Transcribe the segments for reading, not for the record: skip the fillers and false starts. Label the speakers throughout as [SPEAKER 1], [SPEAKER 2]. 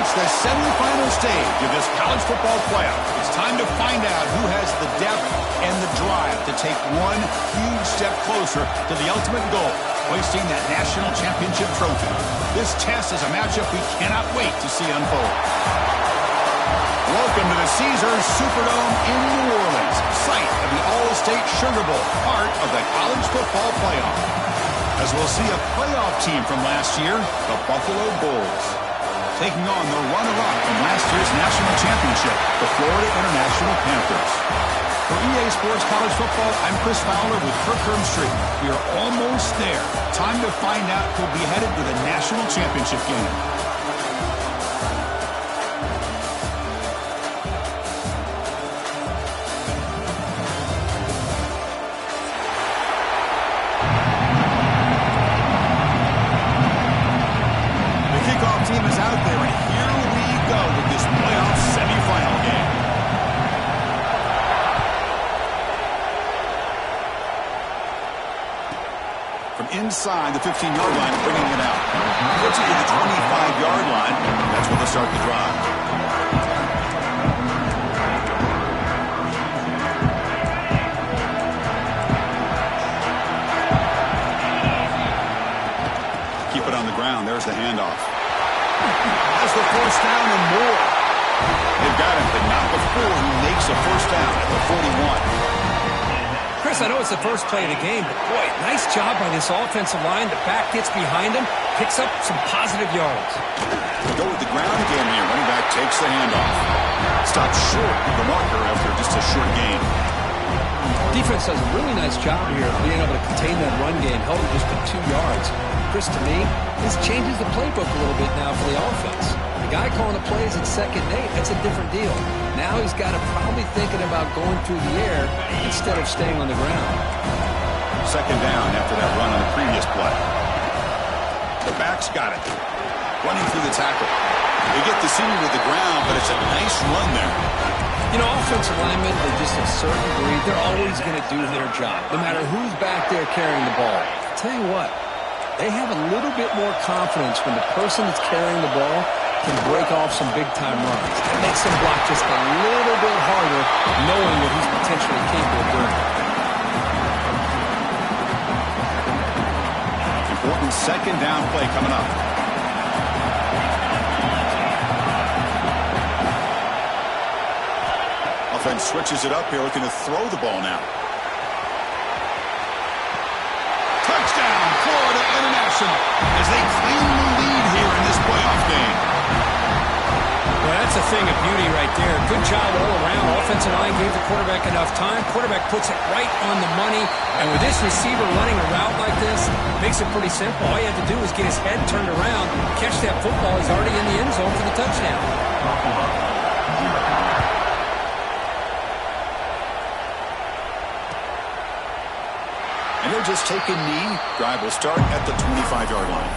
[SPEAKER 1] reached the semifinal stage of this college football playoff. It's time to find out who has the depth and the drive to take one huge step closer to the ultimate goal, hoisting that national championship trophy. This test is a matchup we cannot wait to see unfold. Welcome to the Caesars Superdome in New Orleans, site of the All-State Sugar Bowl, part of the college football playoff. As we'll see a playoff team from last year, the Buffalo Bulls, taking on the runner-up from last year's national championship, the Florida International Panthers. For EA Sports College Football, I'm Chris Fowler with Kirk Herbstreit. We are almost there. Time to find out who'll be headed to the national championship game. Team is out there, and here we go with this playoff semifinal game. From inside the 15-yard line, bringing it out. Puts it to the 25-yard line. That's where they'll start the drive. Keep it on the ground. There's the handoff. Has the first down and more. They've got him, but not before he makes a first down at the 41.
[SPEAKER 2] Chris, I know it's the first play of the game, but boy, nice job by this offensive line. The back gets behind him, picks up some positive yards.
[SPEAKER 1] They go with the ground game here. Running back takes the handoff. Stops short of the marker after just a short gain.
[SPEAKER 2] Defense does a really nice job here of being able to contain that run game, held it just to 2 yards. Chris, to me, this changes the playbook a little bit now for the offense. The guy calling the plays at 2nd and 8, that's a different deal. Now he's got to probably thinking about going through the air instead of staying on the ground.
[SPEAKER 1] 2nd down after that run on the previous play. The back's got it. Running through the tackle. They get the senior to the ground, but it's a nice run there.
[SPEAKER 2] You know, offensive linemen are just a certain breed. They're always going to do their job, no matter who's back there carrying the ball. I'll tell you what, they have a little bit more confidence when the person that's carrying the ball can break off some big-time runs. It makes them block just a little bit harder, knowing what he's potentially capable of doing.
[SPEAKER 1] Important 2nd down play coming up. Offense switches it up here, looking to throw the ball now. Touchdown, Florida International, as they claim the lead here in this playoff game.
[SPEAKER 2] Well, that's a thing of beauty right there. Good job all around. Offensive line gave the quarterback enough time. Quarterback puts it right on the money. And with this receiver running a route like this, makes it pretty simple. All you have to do is get his head turned around, catch that football. He's already in the end zone for the touchdown.
[SPEAKER 1] And they'll just take a knee. Drive will start at the 25-yard line.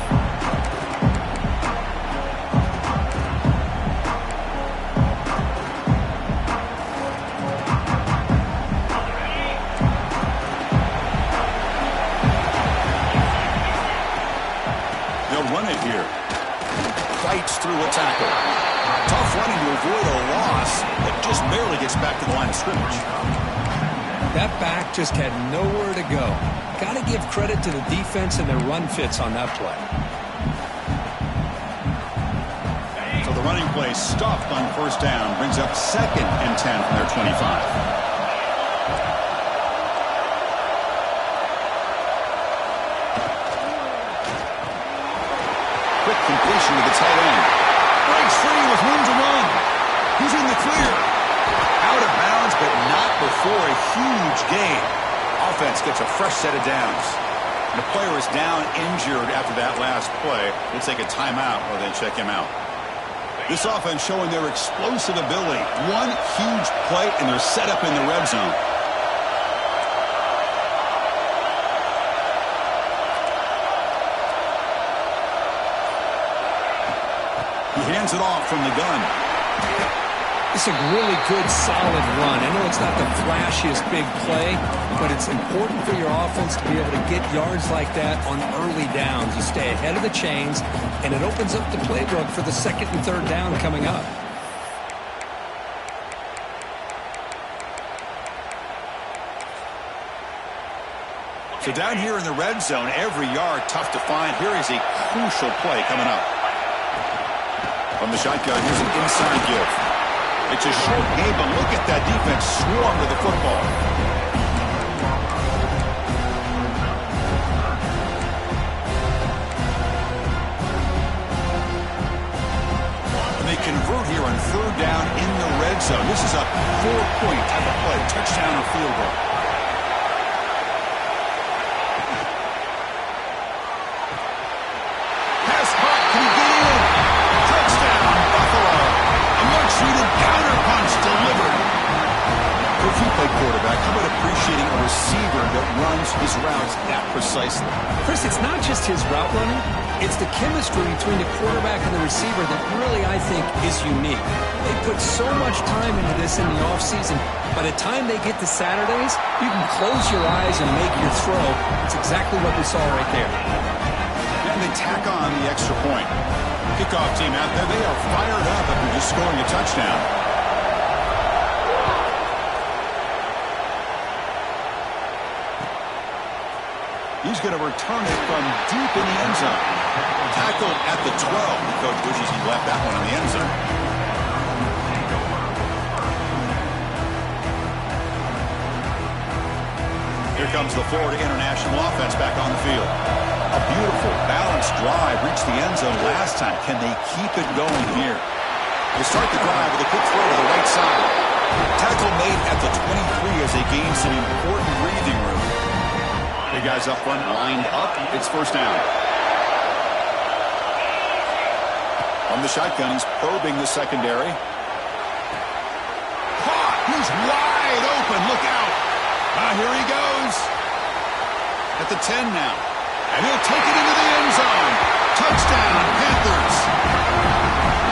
[SPEAKER 1] They'll run it here. Fights through a tackle. Tough running to avoid a loss, but just barely gets back to the line of scrimmage.
[SPEAKER 2] That back just had nowhere to go. Got to give credit to the defense and their run fits on that play.
[SPEAKER 1] So the running play stopped on 1st down. Brings up 2nd and 10 from their 25. Quick completion to the tight end. Breaks free with room to run. He's in the clear. Out of bounds, but not before a huge gain. Offense gets a fresh set of downs. And the player is down injured after that last play. We'll take a timeout or then check him out. This offense showing their explosive ability. One huge play, and they're set up in the red zone. He hands it off from the gun.
[SPEAKER 2] It's a really good, solid run. I know it's not the flashiest big play, but it's important for your offense to be able to get yards like that on early downs. You stay ahead of the chains, and it opens up the playbook for the second and third down coming up.
[SPEAKER 1] So down here in the red zone, every yard tough to find. Here is a crucial play coming up. From the shotgun, here's an inside give. It's a short game, but look at that defense swarm to the football. And they convert here on third down in the red zone. This is a 4-point type of play, touchdown or field goal. Pass hot, can he get in? Touchdown, Buffalo. A much-needed counterpunch delivered. If you play quarterback, how about appreciating a receiver that runs his routes that precisely?
[SPEAKER 2] Chris, it's not just his route running. It's the chemistry between the quarterback and the receiver that really, I think, is unique. They put so much time into this in the offseason. By the time they get to Saturdays, you can close your eyes and make your throw. It's exactly what we saw right there.
[SPEAKER 1] And they tack on the extra point. Kickoff team out there, they are fired up after just scoring a touchdown. He's going to return it from deep in the end zone. Tackled at the 12. The coach wishes he left that one in the end zone. Here comes the Florida International offense back on the field. A beautiful, balanced drive reached the end zone last time. Can they keep it going here? They start the drive with a quick throw to the right side. Tackle made at the 23 as they gain some important breathing room. The guys up front lined up. It's first down. On the shotgun, he's probing the secondary. Caught! He's wide open. Look out. Here he goes. At the 10 now. And he'll take it into the end zone. Touchdown, Panthers.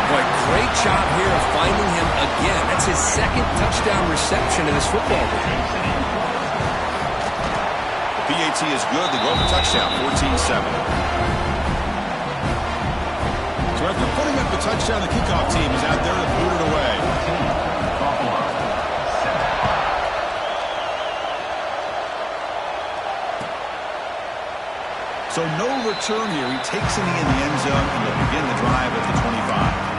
[SPEAKER 2] Boy, great job here of finding him again. That's his second touchdown reception in this football game.
[SPEAKER 1] PAT is good. They go for touchdown, 14-7. So after putting up the touchdown, the kickoff team is out there to boot it away. So no return here. He takes it in the end zone, and they'll begin the drive at the 25.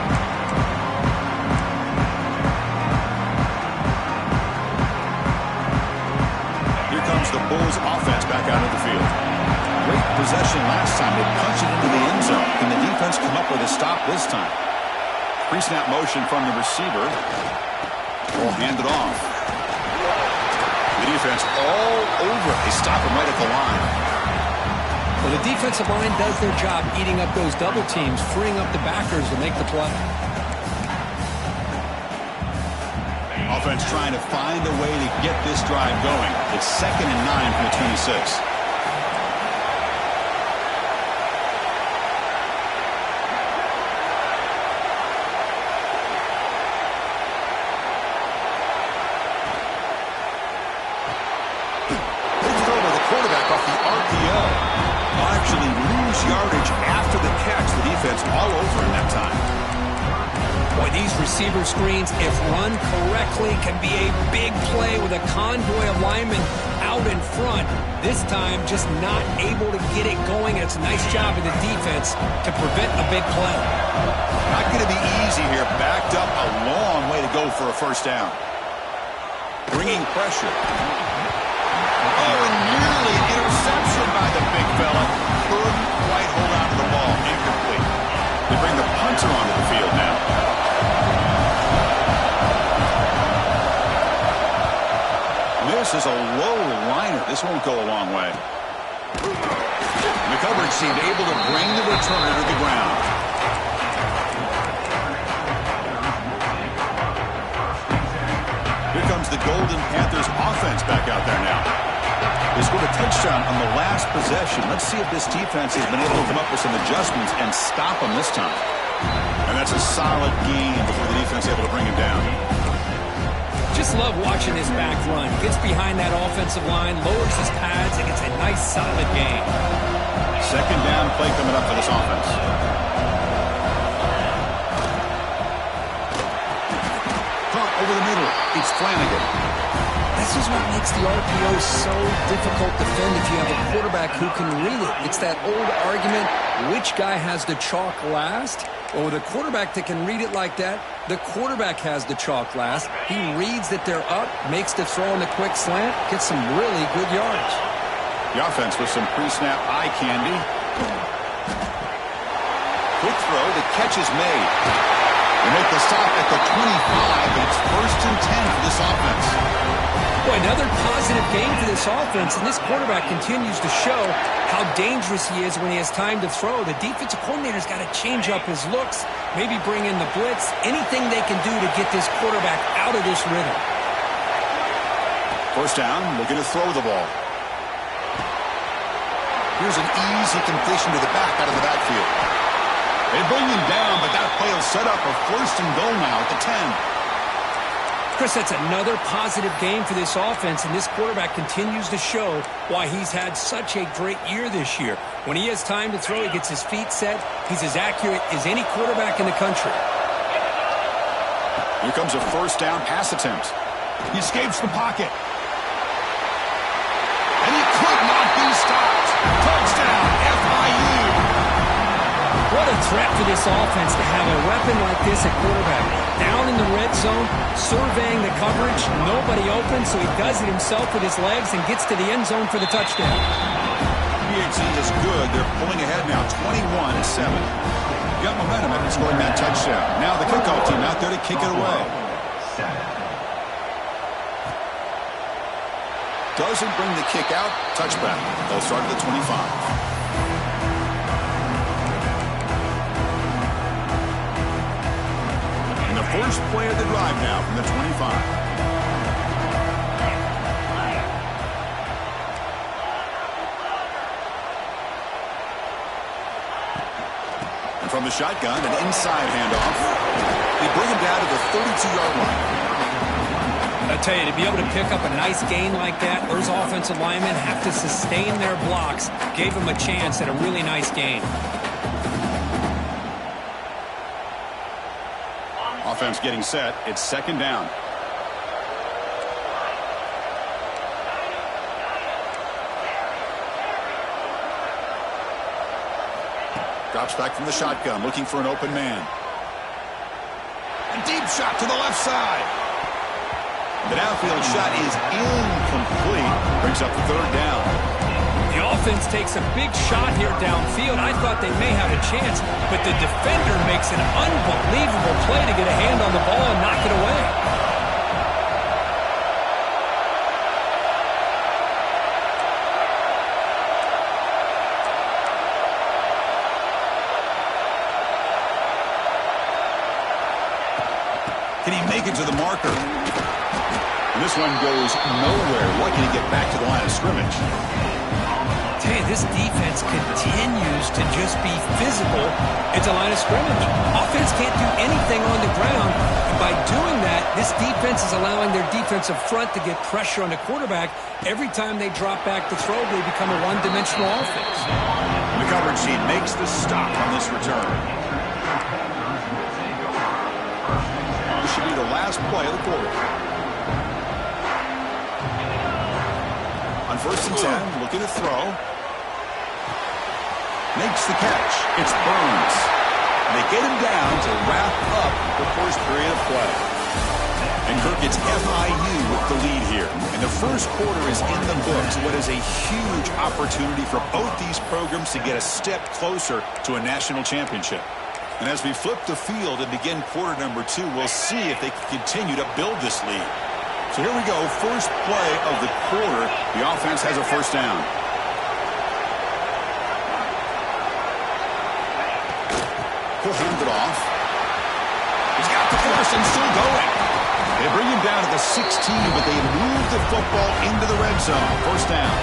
[SPEAKER 1] The Bulls offense back out of the field. Great possession last time. They punch it into the end zone. Can the defense come up with a stop this time? Pre-snap motion from the receiver. Will hand it off. The defense all over. They stop him right at the line.
[SPEAKER 2] Well, the defensive line does their job eating up those double teams, freeing up the backers to make the play.
[SPEAKER 1] Offense trying to find a way to get this drive going. It's 2nd and 9 from the 26. They throw to the quarterback off the RPO. They'll actually lose yardage after the catch. The defense all over him that time.
[SPEAKER 2] Boy, these receiver screens, if run correctly, can be a big play with a convoy of linemen out in front. This time, just not able to get it going. It's a nice job of the defense to prevent a big play.
[SPEAKER 1] Not going to be easy here. Backed up a long way to go for a first down. Bringing pressure. Oh, and nearly an interception by the big fella. Couldn't quite hold on to the ball. Incomplete. They bring the punter onto the field now. This is a low liner. This won't go a long way. The coverage seemed able to bring the returner to the ground. Here comes the Golden Panthers offense back out there now. They scored a touchdown on the last possession. Let's see if this defense has been able to come up with some adjustments and stop them this time. And that's a solid gain before the defense able to bring him down.
[SPEAKER 2] Just love watching this back run. Gets behind that offensive line, lowers his pads, and gets a nice solid gain.
[SPEAKER 1] Second down play coming up for this offense. Caught over the middle. It's Flanagan.
[SPEAKER 2] This is what makes the RPO so difficult to defend if you have a quarterback who can read it. It's that old argument, which guy has the chalk last? Well, with a quarterback that can read it like that, the quarterback has the chalk last. He reads that they're up, makes the throw on the quick slant, gets some really good yards.
[SPEAKER 1] The offense with some pre-snap eye candy. Quick throw, the catch is made. They make the stop at the 25, and it's 1st and 10 for this offense.
[SPEAKER 2] Boy, another positive game for this offense, and this quarterback continues to show how dangerous he is when he has time to throw. The defensive coordinator's got to change up his looks, maybe bring in the blitz, anything they can do to get this quarterback out of this rhythm.
[SPEAKER 1] First down, looking to throw the ball. Here's an easy completion to the back out of the backfield. They bring him down, but that play will set up a 1st and goal now at the 10.
[SPEAKER 2] Chris, that's another positive game for this offense, and this quarterback continues to show why he's had such a great year this year. When he has time to throw, he gets his feet set. He's as accurate as any quarterback in the country.
[SPEAKER 1] Here comes a 1st down pass attempt. He escapes the pocket. And he could not be stopped. Touchdown, FIU.
[SPEAKER 2] What a threat for this offense to have a weapon like this at quarterback. Down in the red zone, surveying the coverage, nobody open, so he does it himself with his legs and gets to the end zone for the touchdown.
[SPEAKER 1] PHC is good. They're pulling ahead now, 21-7. Got momentum after scoring that touchdown. Now the kickoff team out there to kick it away. Doesn't bring the kick out. Touchback. They'll start at the 25. First play of the drive now from the 25. And from the shotgun, an inside handoff. They bring him down to the 32-yard line.
[SPEAKER 2] I tell you, to be able to pick up a nice gain like that, those offensive linemen have to sustain their blocks. Gave him a chance at a really nice gain.
[SPEAKER 1] Offense getting set. It's 2nd down. Drops back from the shotgun, looking for an open man. A deep shot to the left side. The downfield shot is incomplete. Brings up the 3rd down.
[SPEAKER 2] The offense takes a big shot here downfield. I thought they may have a chance, but the defender makes an unbelievable play to get a hand on the ball and knock it away.
[SPEAKER 1] Can he make it to the marker? And this one goes nowhere. Lucky to get back to the line of scrimmage.
[SPEAKER 2] Hey, this defense continues to just be physical at the line of scrimmage. Offense can't do anything on the ground. And by doing that, this defense is allowing their defensive front to get pressure on the quarterback. Every time they drop back to throw, they become a one-dimensional offense.
[SPEAKER 1] And the coverage team makes the stop on this return. This should be the last play of the quarter. On 1st and 10, looking to throw. Makes the catch. It's Burns. They get him down to wrap up the first period of play. And Kirk gets FIU with the lead here. And the first quarter is in the books. What is a huge opportunity for both these programs to get a step closer to a national championship. And as we flip the field and begin quarter number 2, we'll see if they can continue to build this lead. So here we go. First play of the quarter. The offense has a 1st down. He'll hand it off. He's got the force and still going. They bring him down to the 16, but they move the football into the red zone. 1st down.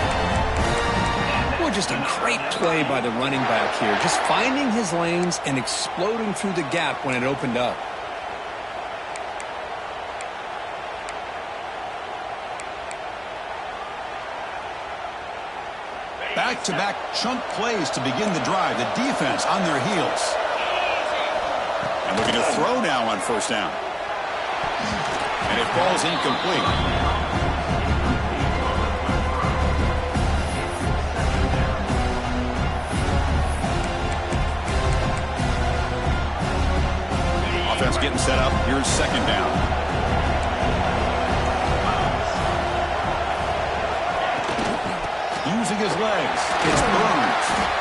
[SPEAKER 2] Well, just a great play by the running back here. Just finding his lanes and exploding through the gap when it opened up.
[SPEAKER 1] Back-to-back chunk plays to begin the drive. The defense on their heels. And looking to throw now on first down. And it falls incomplete. Offense getting set up. Here's second down. Using his legs. It's Burns.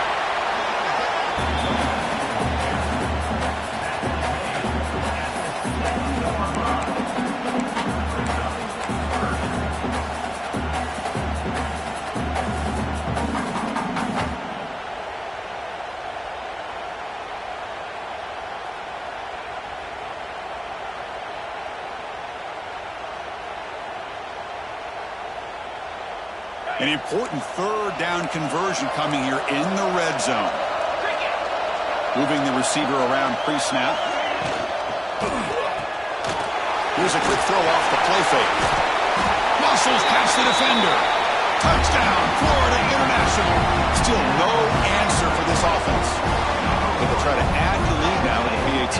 [SPEAKER 1] An important third down conversion coming here in the red zone. Moving the receiver around pre-snap. Here's a quick throw off the play fake. Muscles past the defender. Touchdown, Florida International. Still no answer for this offense. They will try to add to the lead now with the PAT.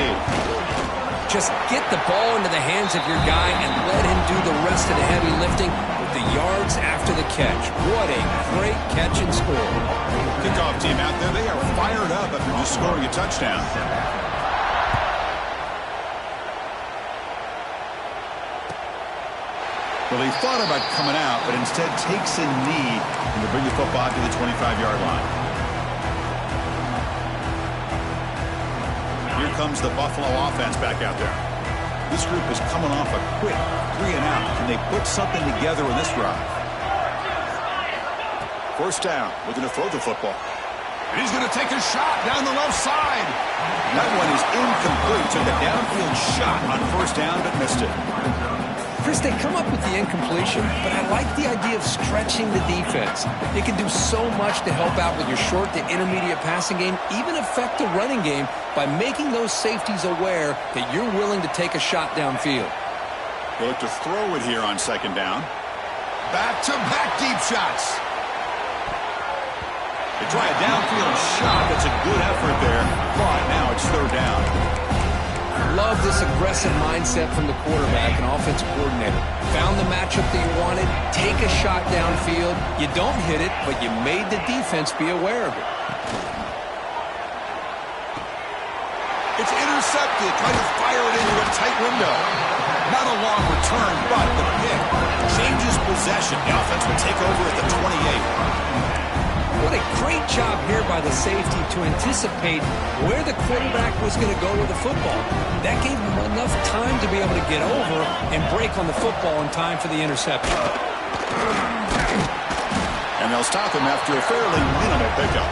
[SPEAKER 2] Just get the ball into the hands of your guy and let him do the rest of the heavy lifting with the yards after the catch. What a great catch and score.
[SPEAKER 1] Kickoff team out there, they are fired up after just scoring a touchdown. Well, he thought about coming out, but instead takes a knee and to bring the football to the 25-yard line. Here comes the Buffalo offense back out there. This group is coming off a quick 3-and-out. Can they put something together in this drive? First down, looking to throw the football. And he's going to take a shot down the left side. That one is incomplete. Took a downfield shot on first down, but missed it.
[SPEAKER 2] Chris, they come up with the incompletion, but I like the idea of stretching the defense. It can do so much to help out with your short to intermediate passing game, even affect the running game by making those safeties aware that you're willing to take a shot downfield.
[SPEAKER 1] They look to throw it here on second down. Back-to-back deep shots. They try a downfield shot. That's a good effort there, but now it's third down.
[SPEAKER 2] Love this aggressive mindset from the quarterback and offensive coordinator. Found the matchup that you wanted, take a shot downfield. You don't hit it, but you made the defense be aware of it.
[SPEAKER 1] It's intercepted, trying to fire it into a tight window. Not a long return, but the pick changes possession. The offense will take over at the 28.
[SPEAKER 2] What a great job here by the safety to anticipate where the quarterback was going to go with the football. That gave him enough time to be able to get over and break on the football in time for the interception.
[SPEAKER 1] And they'll stop him after a fairly minimal pickup.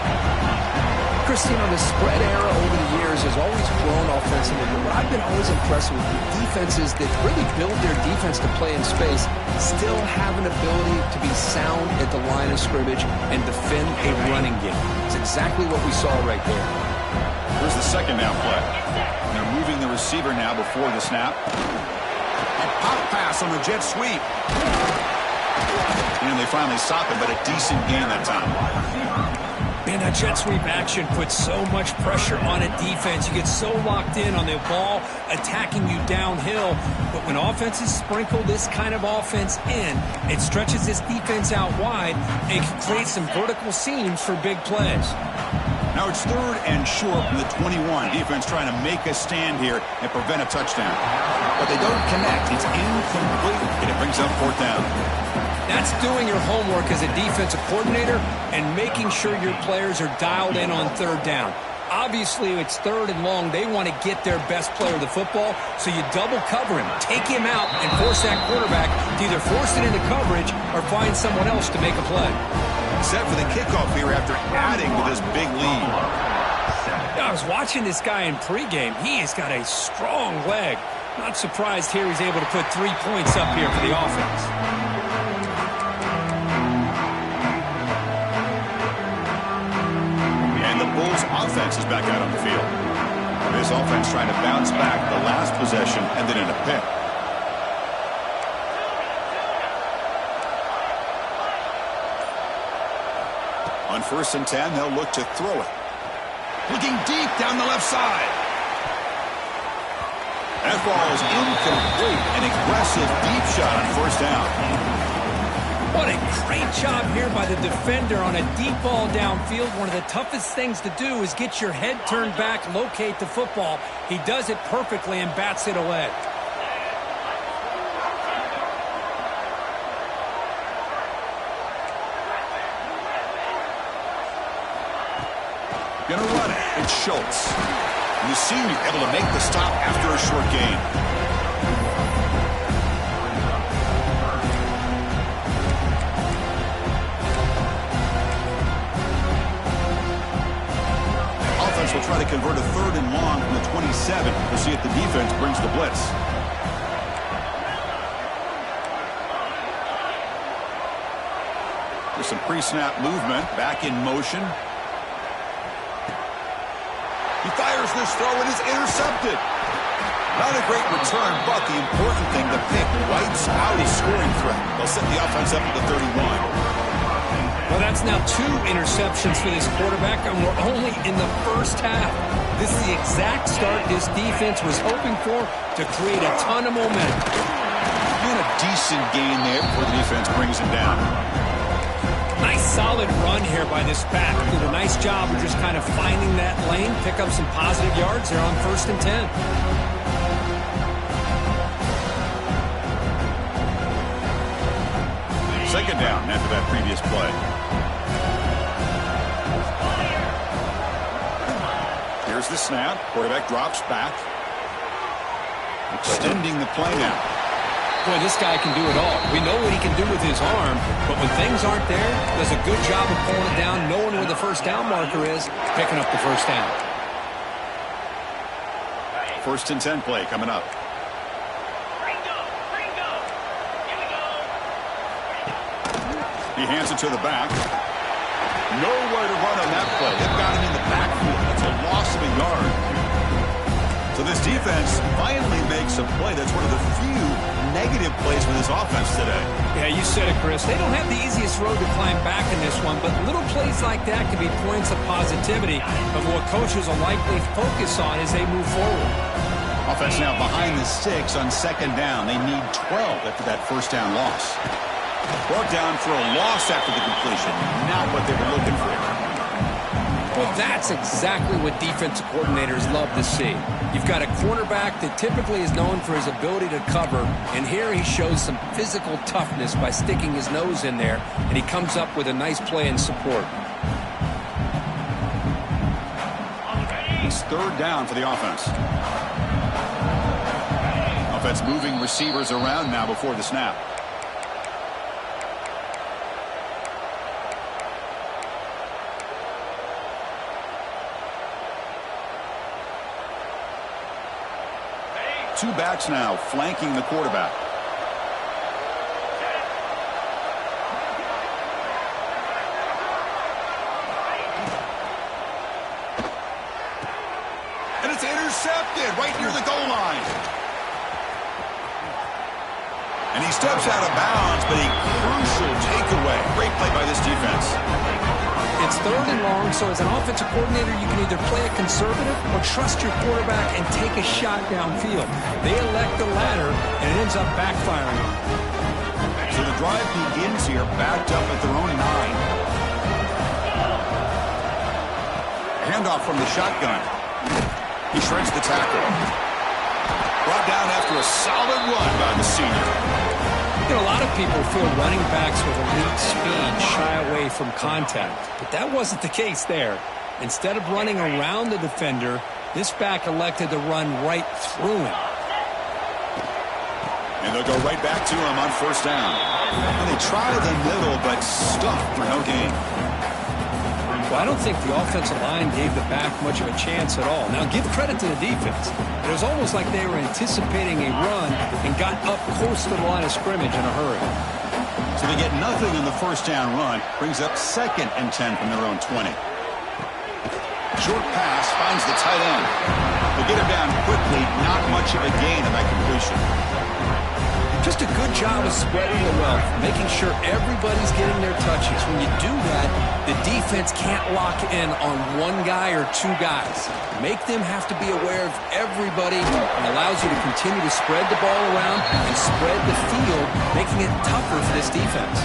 [SPEAKER 2] Christine, the spread era over the years has always grown offensively, but I've been always impressed with the defenses that really build their defense to play in space, still have an ability to be sound at the line of scrimmage and defend a running game. It's exactly what we saw right there.
[SPEAKER 1] Here's the second down play. And they're moving the receiver now before the snap. A pop pass on the jet sweep. And they finally stop him, but a decent gain that time.
[SPEAKER 2] Man, that jet sweep action puts so much pressure on a defense. You get so locked in on the ball attacking you downhill. But when offenses sprinkle this kind of offense in, it stretches this defense out wide and can create some vertical seams for big plays.
[SPEAKER 1] Now it's third and short from the 21. Defense trying to make a stand here and prevent a touchdown. But they don't connect. It's incomplete, and it brings up fourth down.
[SPEAKER 2] That's doing your homework as a defensive coordinator and making sure your players are dialed in on third down. Obviously, it's third and long. They want to get their best player of the football, so you double cover him, take him out, and force that quarterback to either force it into coverage or find someone else to make a play.
[SPEAKER 1] Set for the kickoff here after adding to this big lead.
[SPEAKER 2] I was watching this guy in pregame. He has got a strong leg. Not surprised here he's able to put 3 points up here for the offense.
[SPEAKER 1] Bulls offense is back out on the field. This offense trying to bounce back. The last possession ended in a pick. On 1st and 10, they'll look to throw it. Looking deep down the left side. That ball is incomplete. An aggressive deep shot on 1st down.
[SPEAKER 2] What a great job here by the defender on a deep ball downfield. One of the toughest things to do is get your head turned back, locate the football. He does it perfectly and bats it away.
[SPEAKER 1] Gonna run it. It's Schultz. You see him able to make the stop after a short gain. Offense will try to convert a 3rd and long from the 27. We'll see if the defense brings the blitz. There's some pre-snap movement. Back in motion. He fires this throw and is intercepted. Not a great return, but the important thing, the pick wipes out a scoring threat. They'll set the offense up at the 31.
[SPEAKER 2] Well, that's now 2 interceptions for this quarterback, and we're only in the first half. This is the exact start this defense was hoping for to create a ton of momentum.
[SPEAKER 1] And a decent gain there before the defense brings him down.
[SPEAKER 2] Nice solid run here by this back. Did a nice job of just kind of finding that lane, pick up some positive yards there on 1st and 10.
[SPEAKER 1] Second down after that previous play. Here's the snap. Quarterback drops back. Extending the play now.
[SPEAKER 2] Boy, this guy can do it all. We know what he can do with his arm, but when things aren't there, does a good job of pulling it down, knowing where the 1st down marker is, picking up the 1st down.
[SPEAKER 1] 1st and 10 play coming up. He hands it to the back. Nowhere to run on that play. They've got him in the backfield. That's a loss of a yard. So this defense finally makes a play. That's one of the few negative plays for this offense today.
[SPEAKER 2] Yeah, you said it, Chris. They don't have the easiest road to climb back in this one, but little plays like that can be points of positivity of what coaches will likely focus on as they move forward.
[SPEAKER 1] Offense now behind the 6 on 2nd down. They need 12 after that 1st down loss. Brought down for a loss after the completion. Not what they were looking for.
[SPEAKER 2] Well, that's exactly what defensive coordinators love to see. You've got a cornerback that typically is known for his ability to cover, and here he shows some physical toughness by sticking his nose in there, and he comes up with a nice play in support.
[SPEAKER 1] It's 3rd down for the offense. Offense moving receivers around now before the snap. Two backs now flanking the quarterback. And it's intercepted right near the goal line. And he steps out of bounds, but a crucial takeaway. Great play by this defense.
[SPEAKER 2] It's 3rd and long, so as an offensive coordinator, you can either play it conservative or trust your quarterback and take a shot downfield. They elect the latter, and it ends up backfiring.
[SPEAKER 1] So the drive begins here, backed up at their own 9. Handoff from the shotgun. He shreds the tackle. Brought down after a solid run by the senior.
[SPEAKER 2] You know, a lot of people feel running backs with elite speed shy away from contact, but that wasn't the case there. Instead of running around the defender, this back elected to run right through him.
[SPEAKER 1] And they'll go right back to him on 1st down. And they try the middle, but stuffed for no gain.
[SPEAKER 2] Well, I don't think the offensive line gave the back much of a chance at all. Now, give credit to the defense. It was almost like they were anticipating a run and got up close to the line of scrimmage in a hurry.
[SPEAKER 1] So they get nothing on the 1st down run. Brings up 2nd and 10 from their own 20. Short pass finds the tight end. They get him down quickly, not much of a gain on that completion.
[SPEAKER 2] Just a good job of spreading the wealth, making sure everybody's getting their touches. When you do that, the defense can't lock in on one guy or two guys. Make them have to be aware of everybody, and allows you to continue to spread the ball around and spread the field, making it tougher for this defense.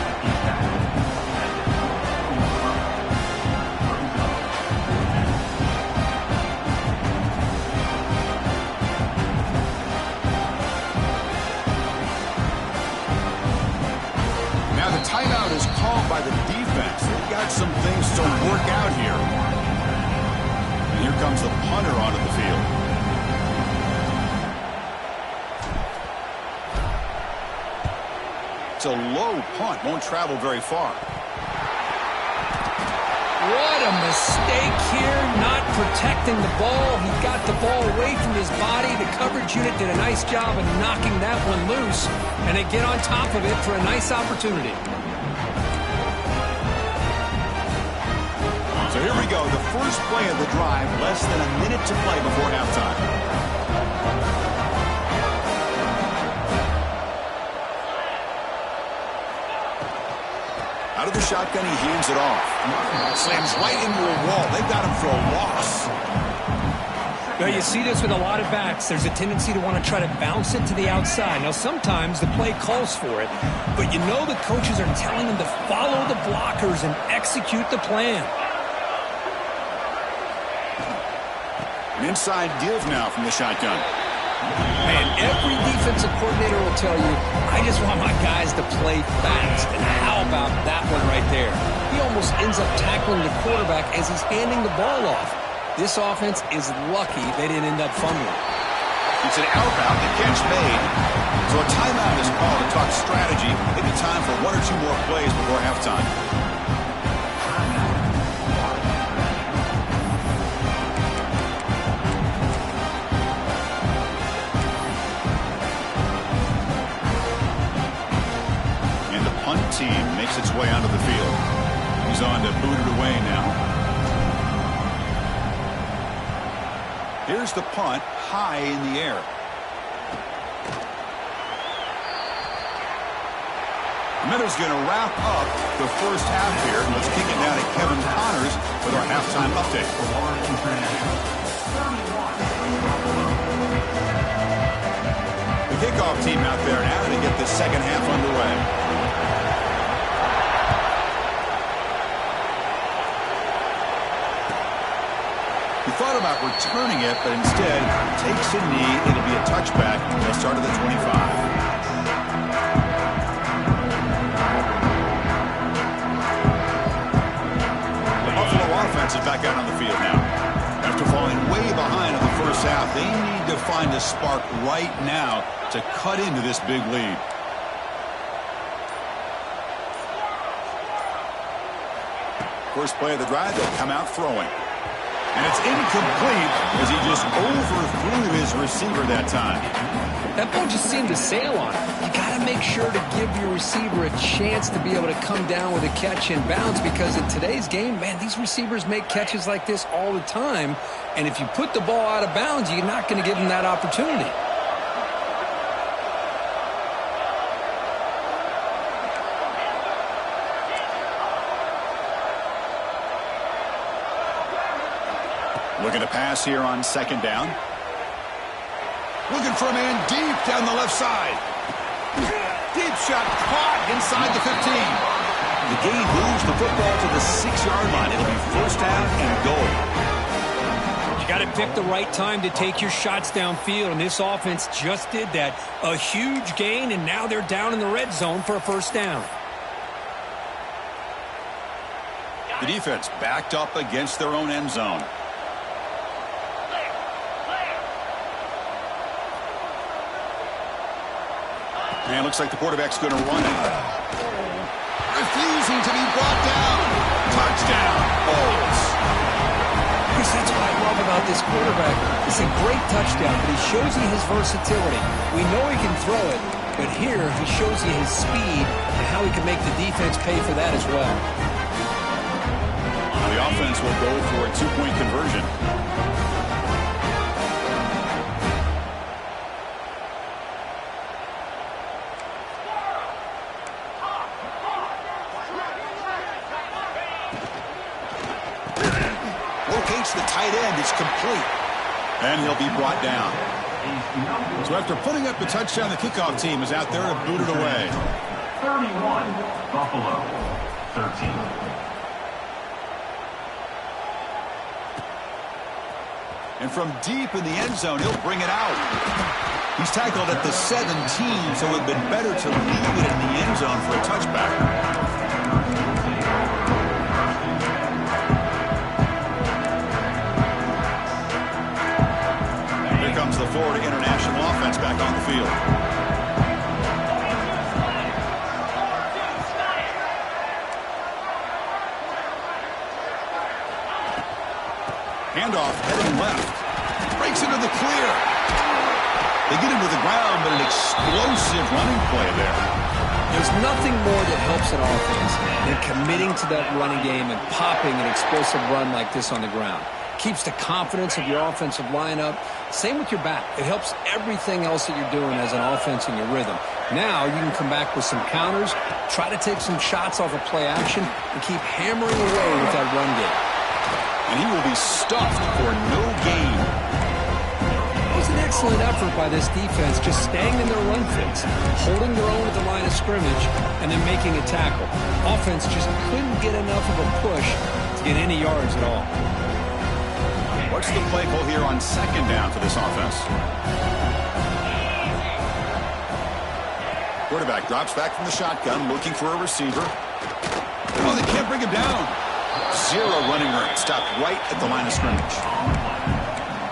[SPEAKER 1] Timeout is called by the defense. They've got some things to work out here. And here comes the punter onto the field. It's a low punt. Won't travel very far.
[SPEAKER 2] What a mistake here, not protecting the ball. He got the ball away from his body. The coverage unit did a nice job of knocking that one loose, and they get on top of it for a nice opportunity.
[SPEAKER 1] So here we go, the first play of the drive, less than a minute to play before halftime. Out of the shotgun, he hands it off. Slams right into a wall. They've got him for a loss.
[SPEAKER 2] Well, you see this with a lot of backs. There's a tendency to want to try to bounce it to the outside. Now, sometimes the play calls for it, but you know the coaches are telling them to follow the blockers and execute the plan.
[SPEAKER 1] An inside give now from the shotgun.
[SPEAKER 2] Man, every defensive coordinator will tell you, I just want my guys to play fast. And how about that one right there? He almost ends up tackling the quarterback as he's handing the ball off. This offense is lucky they didn't end up fumbling.
[SPEAKER 1] It's an outbound, the catch made. So a timeout is called to talk strategy. Maybe time for one or two more plays before halftime. Team makes its way onto the field. He's on to boot it away now. Here's the punt, high in the air. The Meadows going to wrap up the first half here. Let's kick it down to Kevin Connors with our halftime update. The kickoff team out there now to get the second half underway. He thought about returning it, but instead takes a knee. It'll be a touchback. They'll start at the 25. The Buffalo offense is back out on the field now. After falling way behind in the first half, they need to find a spark right now to cut into this big lead. First play of the drive, they'll come out throwing. And it's incomplete as he just overthrew his receiver that time.
[SPEAKER 2] That ball just seemed to sail on him. You got to make sure to give your receiver a chance to be able to come down with a catch in bounds, because in today's game, man, these receivers make catches like this all the time. And if you put the ball out of bounds, you're not going to give them that opportunity. Looking to pass here on second down. Looking for a man deep down the left side. Deep shot caught inside the 15. The gain moves the football to the 6-yard line. It'll be first down and goal. You got to pick the right time to take your shots downfield, and this offense just did that. A huge gain, and now they're down in the red zone for a first down.
[SPEAKER 1] The defense backed up against their own end zone. And it looks like the quarterback's going to run it. Refusing to be brought down. Touchdown, Bulls.
[SPEAKER 2] Chris, that's what I love about this quarterback. It's a great touchdown, but he shows you his versatility. We know he can throw it, but here he shows you his speed and how he can make the defense pay for that as well.
[SPEAKER 1] On the The offense will go for a two-point conversion.
[SPEAKER 3] Locates the tight end. It's complete.
[SPEAKER 1] And he'll be brought down. So after putting up the touchdown, the kickoff team is out there to boot it away.
[SPEAKER 4] 31, Buffalo, 13.
[SPEAKER 1] And from deep in the end zone, he'll bring it out. He's tackled at the 17, so it would have been better to leave it in the end zone for a touchback. Here comes the Florida International offense back on the field. Handoff heading left. Breaks into the clear. They get him to the ground, but an explosive running play there.
[SPEAKER 2] There's nothing more that helps an offense than committing to that running game and popping an explosive run like this on the ground. Keeps the confidence of your offensive lineup. Same with your back. It helps everything else that you're doing as an offense in your rhythm. Now you can come back with some counters, try to take some shots off of play action, and keep hammering away with that run game.
[SPEAKER 1] And he will be stuffed for no gain.
[SPEAKER 2] It was an excellent effort by this defense, just staying in their run fits, holding their own at the line of scrimmage, and then making a tackle. Offense just couldn't get enough of a push to get any yards at all.
[SPEAKER 1] What's the play call here on second down for this offense? Quarterback drops back from the shotgun, looking for a receiver. Oh, they can't bring him down. Zero running room. Stopped right at the line of scrimmage.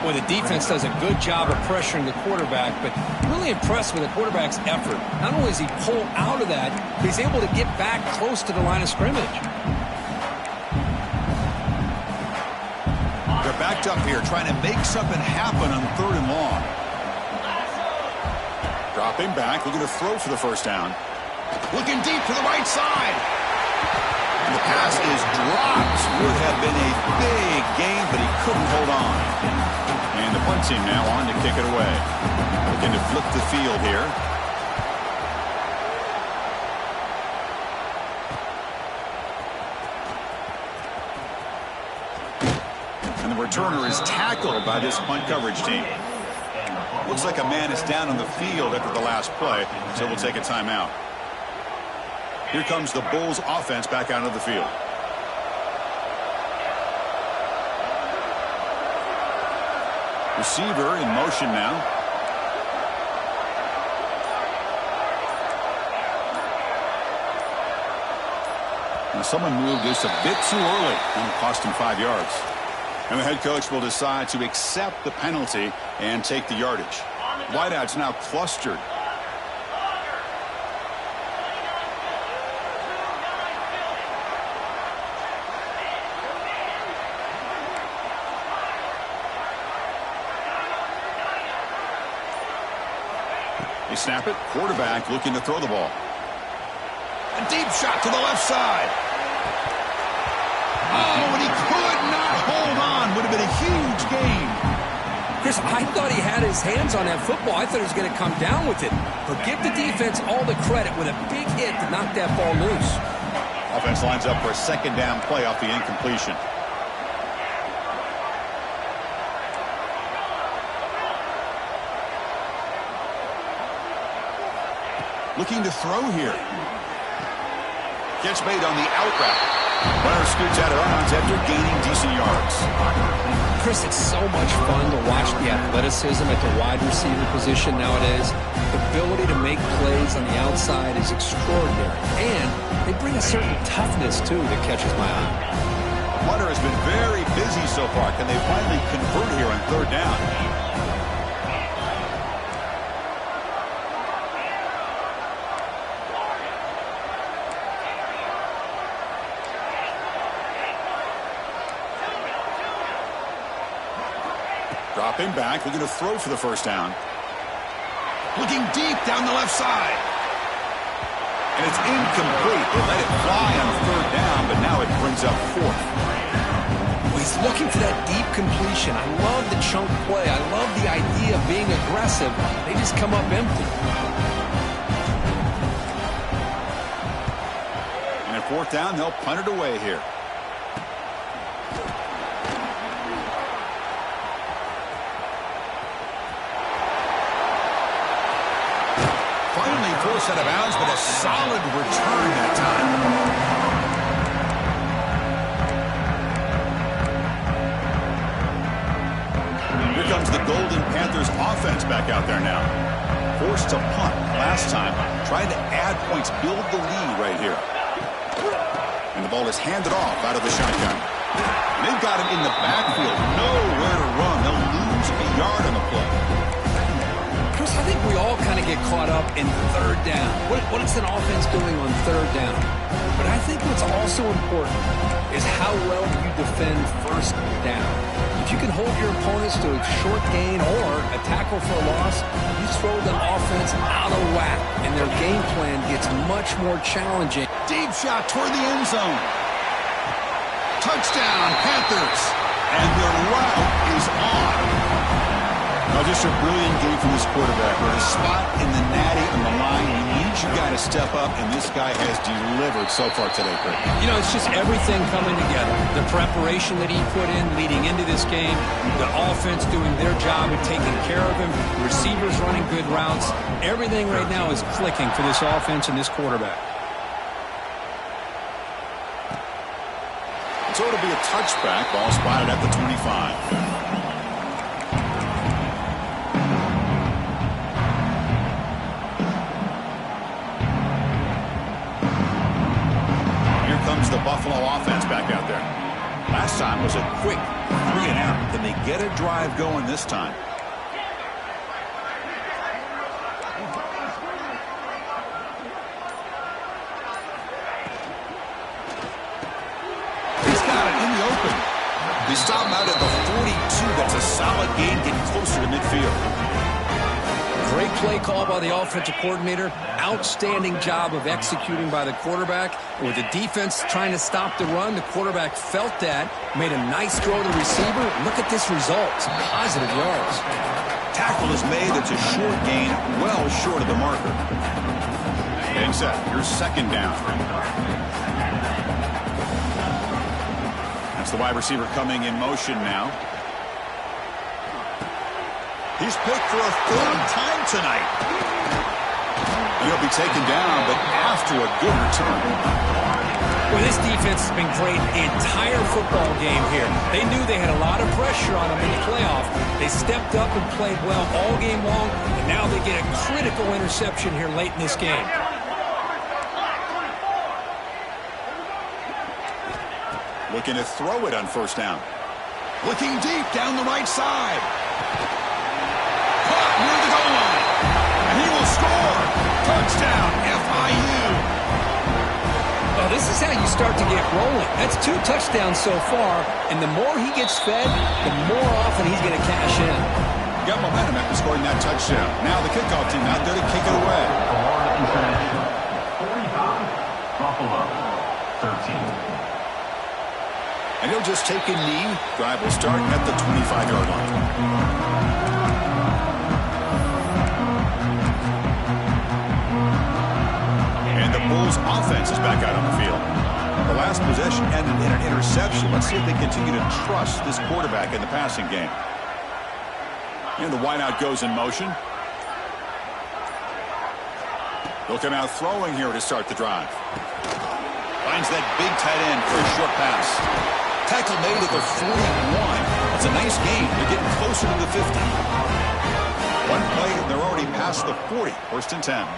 [SPEAKER 2] Boy, the defense does a good job of pressuring the quarterback, but really impressed with the quarterback's effort. Not only is he pulled out of that, but he's able to get back close to the line of scrimmage.
[SPEAKER 1] They're backed up here, trying to make something happen on third and long. Dropping back, looking to throw for the first down. Looking deep to the right side. And the pass is dropped. Would have been a big gain, but he couldn't hold on. And the punt team now on to kick it away. Looking to flip the field here. And the returner is tackled by this punt coverage team. Looks like a man is down on the field after the last play, so we'll take a timeout. Here comes the Bulls offense back out of the field. Receiver in motion now. Now someone moved this a bit too early, and it cost him 5 yards. And the head coach will decide to accept the penalty and take the yardage. Wideouts now clustered. They snap it. Quarterback looking to throw the ball. A deep shot to the left side. Oh, and he could not hold on. Would have been a huge gain.
[SPEAKER 2] Chris, I thought he had his hands on that football. I thought he was going to come down with it. But give the defense all the credit with a big hit to knock that ball loose.
[SPEAKER 1] Offense lines up for a second down play off the incompletion. Looking to throw here. Catch made on the out route. Runner scoots out of bounds after gaining decent yards.
[SPEAKER 2] Chris, it's so much fun to watch the athleticism at the wide receiver position nowadays. The ability to make plays on the outside is extraordinary. And they bring a certain toughness, too, that catches my eye.
[SPEAKER 1] Runner has been very busy so far. Can they finally convert here on third down? Dropping back, looking to throw for the first down. Looking deep down the left side. And it's incomplete. They let it fly on third down, but now it brings up fourth.
[SPEAKER 2] He's looking for that deep completion. I love the chunk play. I love the idea of being aggressive. They just come up empty.
[SPEAKER 1] And at fourth down, they'll punt it away here. Finally forced out of bounds, but a solid return that time. Here comes the Golden Panthers offense back out there now. Forced to punt last time. Trying to add points, build the lead right here. And the ball is handed off out of the shotgun. And they've got him in the backfield. Nowhere to run. They'll lose a yard on the play.
[SPEAKER 2] Chris, I think we all kind of get caught up in third down. What is an offense doing on third down? But I think what's also important is how well you defend first down. If you can hold your opponents to a short gain or a tackle for a loss, you throw the offense out of whack, and their game plan gets much more challenging.
[SPEAKER 1] Deep shot toward the end zone. Touchdown, Panthers. And their route is on. Now, just a brilliant game from this quarterback. With a spot in the natty on the line, he needs you guy to step up, and this guy has delivered so far today, Craig.
[SPEAKER 2] You know, it's just everything coming together. The preparation that he put in leading into this game, the offense doing their job of taking care of him, receivers running good routes. Everything right now is clicking for this offense and this quarterback.
[SPEAKER 1] So it'll be a touchback. Ball spotted at the 25. The Buffalo offense back out there. Last time was a quick 3 and out. Can they get a drive going this time? He's got it in the open. They stop him out at the 42. That's a solid gain, getting closer to midfield.
[SPEAKER 2] Great play call by the offensive coordinator. Outstanding job of executing by the quarterback. With the defense trying to stop the run, the quarterback felt that, made a nice throw to the receiver. Look at this result. Some positive yards.
[SPEAKER 1] Tackle is made. That's a short gain, well short of the marker. And set. Your second down. That's the wide receiver coming in motion now. He's picked for a third time tonight. He'll be taken down, but after a good return.
[SPEAKER 2] Well, this defense has been great the entire football game here. They knew they had a lot of pressure on them in the playoff. They stepped up and played well all game long, and now they get a critical interception here late in this game.
[SPEAKER 1] Looking to throw it on first down. Looking deep down the right side. Near the goal line. And he will score. Touchdown, FIU.
[SPEAKER 2] Well, this is how you start to get rolling. That's 2 touchdowns so far, and the more he gets fed, the more often he's going to cash in.
[SPEAKER 1] Got momentum after scoring that touchdown. Now the kickoff team out there to kick it away.
[SPEAKER 4] 45, Buffalo, 13.
[SPEAKER 1] And he'll just take a knee. Drive will start at the 25-yard line. Bulls offense is back out on the field. The last possession ended in an interception. Let's see if they continue to trust this quarterback in the passing game. And the wideout goes in motion. They'll come out throwing here to start the drive. Finds that big tight end for a short pass. Tackle made at the 41. That's a nice gain. They're getting closer to the 50. One play, and they're already past the 40. First and 10.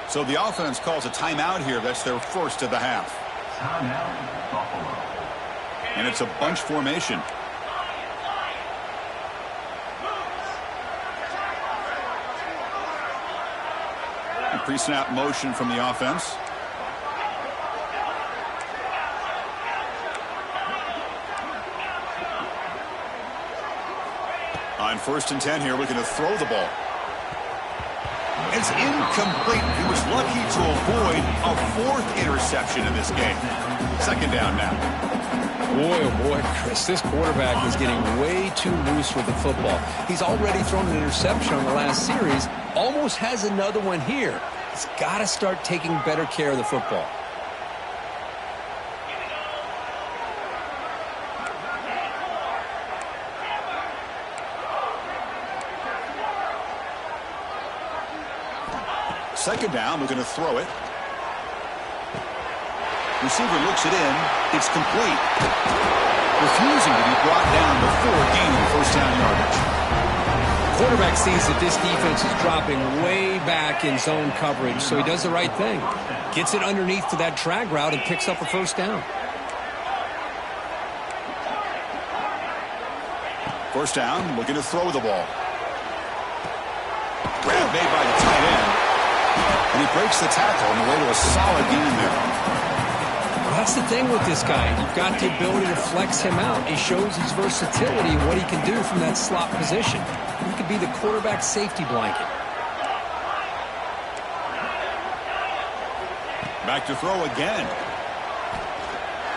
[SPEAKER 1] So the offense calls a timeout here. That's their first of the half.
[SPEAKER 4] Timeout, Buffalo.
[SPEAKER 1] And it's a bunch formation. And pre-snap motion from the offense. On 1st and 10 here, looking to throw the ball. It's incomplete. He was lucky to avoid a 4th interception in this game. 2nd down now.
[SPEAKER 2] Boy, oh boy, Chris, this quarterback is getting way too loose with the football. He's already thrown an interception on the last series, almost has another one here. He's got to start taking better care of the football.
[SPEAKER 1] Second down, we're going to throw it. Receiver looks it in. It's complete. Refusing to be brought down before gaining 1st down yardage.
[SPEAKER 2] Quarterback sees that this defense is dropping way back in zone coverage, so he does the right thing. Gets it underneath to that drag route and picks up a 1st down.
[SPEAKER 1] 1st down, looking to throw the ball. Grab made by the tight end. And he breaks the tackle on the way to a solid gain there.
[SPEAKER 2] That's the thing with this guy. You've got the ability to flex him out. He shows his versatility and what he can do from that slot position. He could be the quarterback safety blanket.
[SPEAKER 1] Back to throw again.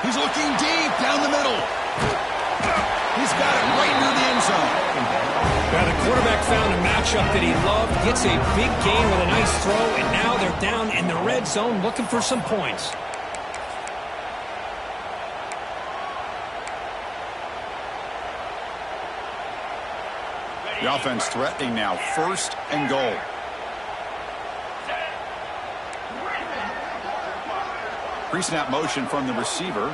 [SPEAKER 1] He's looking deep down the middle. He's got it right near the end zone.
[SPEAKER 2] Now the quarterback found a matchup that he loved, gets a big gain with a nice throw, and now they're down in the red zone looking for some points.
[SPEAKER 1] The offense threatening now, 1st and goal. Pre-snap motion from the receiver.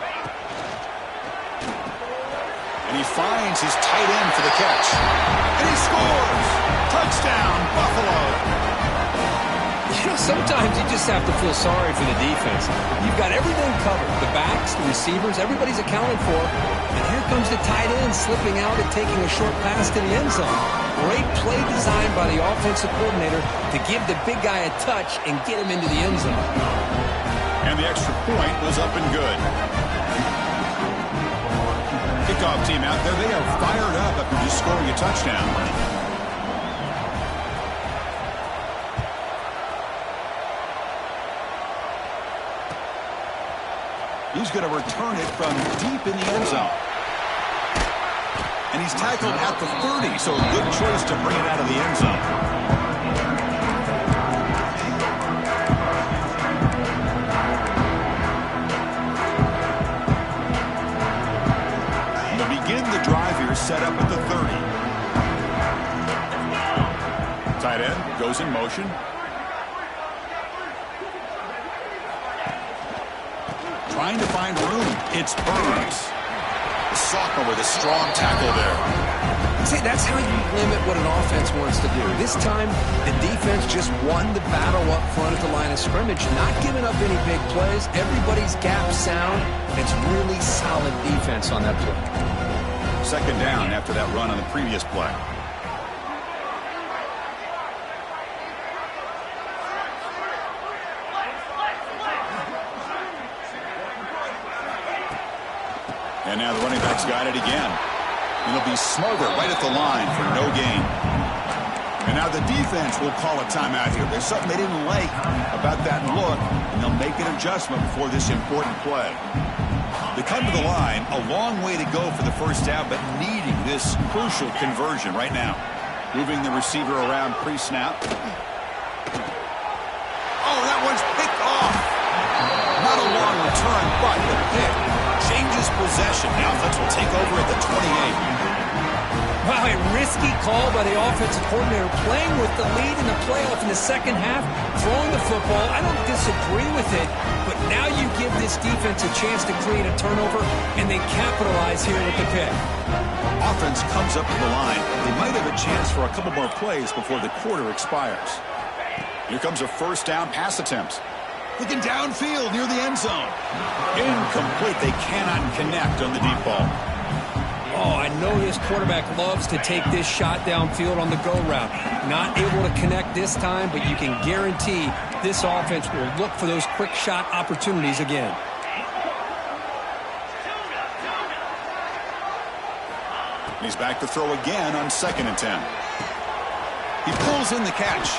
[SPEAKER 1] And he finds his tight end for the catch. And he scores! Touchdown, Buffalo!
[SPEAKER 2] You know, sometimes you just have to feel sorry for the defense. You've got everything covered. The backs, the receivers, everybody's accounted for. And here comes the tight end slipping out and taking a short pass to the end zone. Great play design by the offensive coordinator to give the big guy a touch and get him into the end zone.
[SPEAKER 1] And the extra point was up and good. Kickoff team out there. They are fired up after just scoring a touchdown. He's going to return it from deep in the end zone. And he's tackled at the 30, so a good choice to bring it out of the end zone. To begin the drive here, set up at the 30. Tight end goes in motion. Trying to find room. It's Burns. The sophomore with a strong tackle there.
[SPEAKER 2] See, that's how you limit what an offense wants to do. This time, the defense just won the battle up front at the line of scrimmage, not giving up any big plays. Everybody's gap sound. It's really solid defense on that play.
[SPEAKER 1] 2nd down after that run on the previous play. And now the running back's got it again. And it'll be Smother right at the line for no gain. And now the defense will call a timeout here. There's something they didn't like about that look, and they'll make an adjustment before this important play. They come to the line, a long way to go for the 1st down, but needing this crucial conversion right now. Moving the receiver around pre-snap. Oh, that one's picked off. Not a long return, but the pick changes possession. The offense will take over at the 28.
[SPEAKER 2] Wow, a risky call by the offensive coordinator, playing with the lead in the playoff in the 2nd half, throwing the football. I don't disagree with it, but now you give this defense a chance to create a turnover, and they capitalize here with the pick.
[SPEAKER 1] Offense comes up to the line. They might have a chance for a couple more plays before the quarter expires. Here comes a 1st down pass attempt. Looking downfield near the end zone. Incomplete. They cannot connect on the deep ball.
[SPEAKER 2] Oh, I know this quarterback loves to take this shot downfield on the go route. Not able to connect this time, but you can guarantee this offense will look for those quick shot opportunities again.
[SPEAKER 1] He's back to throw again on 2nd and 10.
[SPEAKER 3] He pulls in the catch.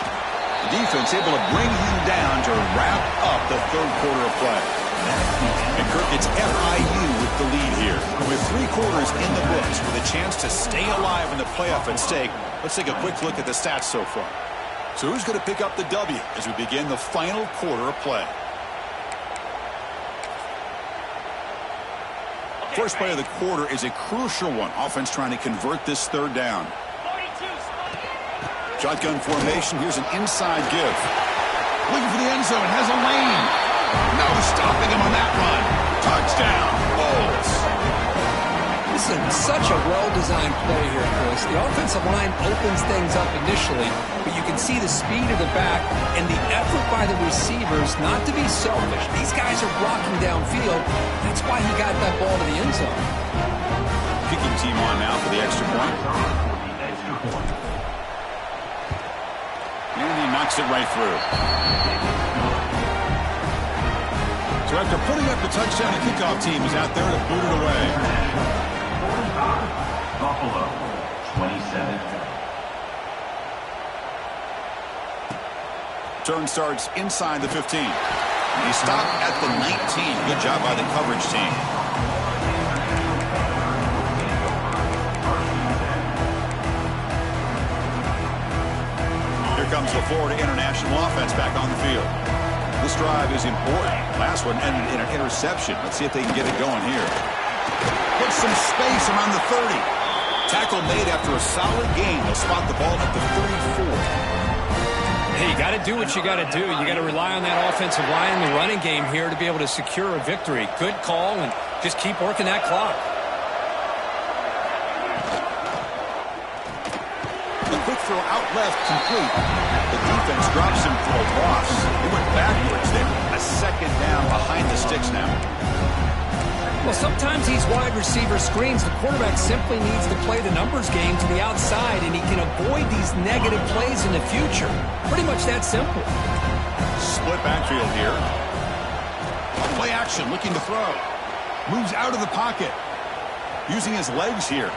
[SPEAKER 1] The defense able to bring him down to wrap up the 3rd quarter of play. And Kirk, it's FIU with the lead here. With 3 quarters in the books, with a chance to stay alive in the playoff at stake, let's take a quick look at the stats so far. So who's going to pick up the W as we begin the final quarter of play? First play of the quarter is a crucial one. Offense trying to convert this 3rd down. Shotgun formation. Here's an inside give. Looking for the end zone. Has a lane. No stopping him on that run. Touchdown, Bulls.
[SPEAKER 2] This is such a well-designed play here, Chris. The offensive line opens things up initially, but you can see the speed of the back and the effort by the receivers not to be selfish. These guys are blocking downfield. That's why he got that ball to the end zone.
[SPEAKER 1] Kicking team on now for the extra point. And he knocks it right through. So after putting up the touchdown, the kickoff team is out there to boot it away.
[SPEAKER 4] Buffalo, 27.
[SPEAKER 1] Turn starts inside the 15. He stopped at the 19. Good job by the coverage team. Here comes the Florida International offense back on the field. This drive is important. Last one ended in an interception. Let's see if they can get it going here. Put some space around the 30. Tackle made after a solid gain. They'll spot the ball at the 34.
[SPEAKER 2] Hey, you got to do what you got to do. You got to rely on that offensive line and the running game here to be able to secure a victory. Good call, and just keep working that clock.
[SPEAKER 1] The quick throw out left, complete. The defense drops him for a loss. He went backwards there. A 2nd down behind the sticks now.
[SPEAKER 2] Well, sometimes these wide receiver screens, the quarterback simply needs to play the numbers game to the outside, and he can avoid these negative plays in the future. Pretty much that simple.
[SPEAKER 1] Split backfield here. Play action, looking to throw. Moves out of the pocket. Using his legs here.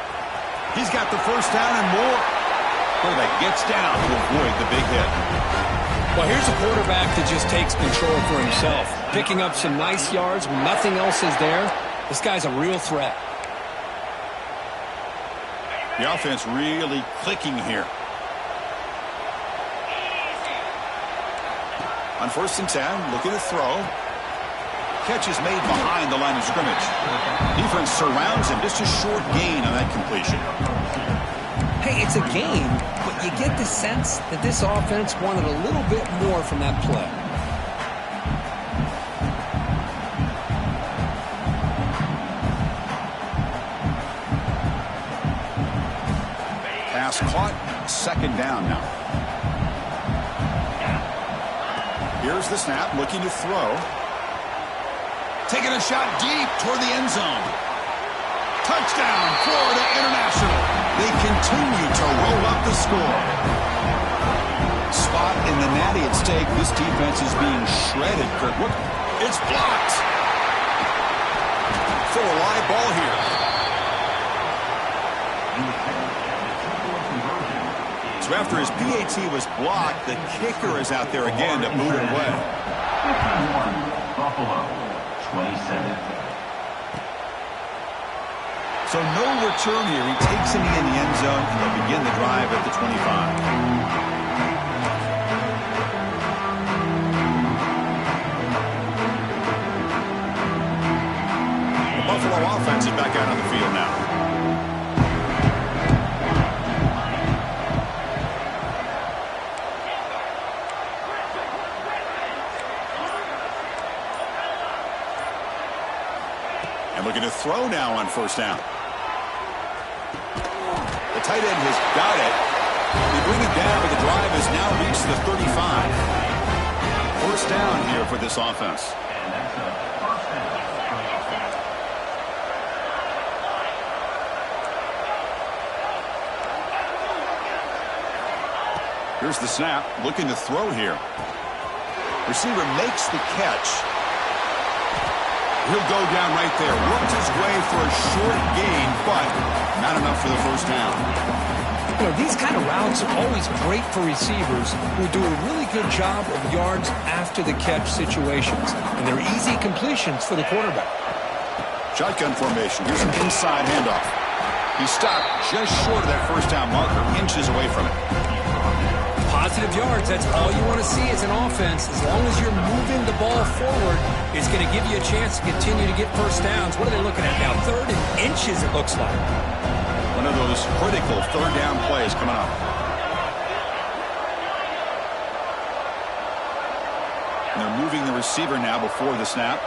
[SPEAKER 1] He's got the 1st down and more. Quarterback gets down to avoid the big hit.
[SPEAKER 2] Well, here's a quarterback that just takes control for himself. Picking up some nice yards when nothing else is there. This guy's a real threat.
[SPEAKER 1] The offense really clicking here. On 1st and 10, looking to throw. Catch is made behind the line of scrimmage. Defense surrounds him. Just a short gain on that completion.
[SPEAKER 2] Hey, it's a game, but you get the sense that this offense wanted a little bit more from that play.
[SPEAKER 1] Pass caught. 2nd down now. Here's the snap, looking to throw. Taking a shot deep toward the end zone. Touchdown, Florida International. They continue to roll up the score. Spot in the natty at stake. This defense is being shredded, Kirk. Look, it's blocked. For a live ball here. So after his PAT was blocked, the kicker is out there again to boot it away.
[SPEAKER 4] 51, Buffalo, 27.
[SPEAKER 1] So no return here. He takes him in the end zone, and they'll begin the drive at the 25. The Buffalo offense is back out on the field now. And looking to throw now on 1st down. The tight end has got it. They bring it down, but the drive has now reached the 35. 1st down here for this offense. Here's the snap, looking to throw here. Receiver makes the catch. He'll go down right there. Worked his way for a short gain, but
[SPEAKER 3] not enough for the first down.
[SPEAKER 2] You know, these kind of routes are always great for receivers who do a really good job of yards after the catch situations. And they're easy completions for the quarterback.
[SPEAKER 1] Shotgun formation. Here's an inside handoff. He stopped just short of that first down marker, inches away from it.
[SPEAKER 2] Positive yards, that's all you want to see as an offense. As long as you're moving the ball forward, it's going to give you a chance to continue to get first downs. What are they looking at now? 3rd and inches, it looks like.
[SPEAKER 1] One of those critical third down plays coming up. And they're moving the receiver now before the snap.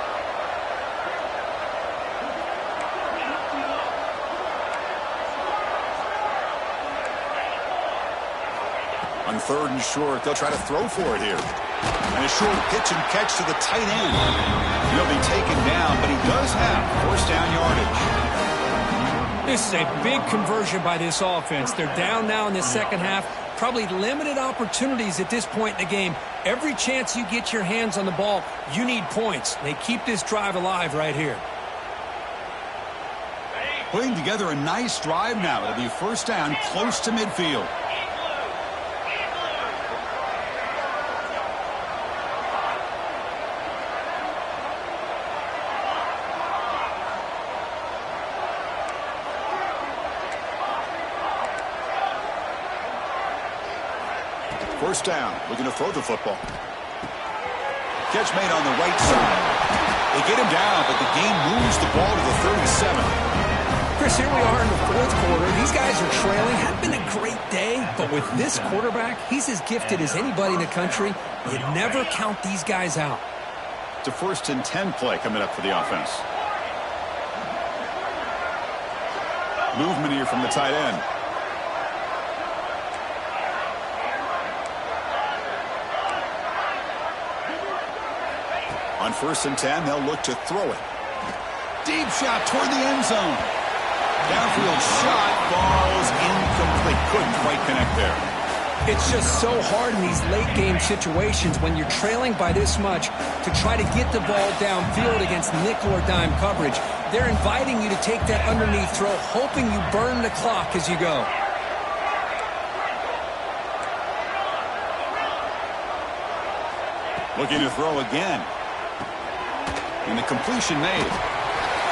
[SPEAKER 1] On 3rd and short, they'll try to throw for it here. And a short pitch and catch to the tight end. He'll be taken down, but he does have first down yardage.
[SPEAKER 2] This is a big conversion by this offense. They're down now in the second half. Probably limited opportunities at this point in the game. Every chance you get your hands on the ball, you need points. They keep this drive alive right here.
[SPEAKER 1] Putting together a nice drive now. It'll be first down close to midfield. First down, looking to throw the football. Catch made on the right side. They get him down, but the game moves the ball to the 37.
[SPEAKER 2] Chris, here we are in the 4th quarter. These guys are trailing. Hadn't been a great day, but with this quarterback, he's as gifted as anybody in the country. You never count these guys out.
[SPEAKER 1] It's a 1st and 10 play coming up for the offense. Movement here from the tight end. On 1st and 10, they'll look to throw it. Deep shot toward the end zone. Downfield shot falls incomplete. Couldn't quite connect there.
[SPEAKER 2] It's just so hard in these late game situations when you're trailing by this much to try to get the ball downfield against nickel or dime coverage. They're inviting you to take that underneath throw, hoping you burn the clock as you go.
[SPEAKER 1] Looking to throw again. And the completion made.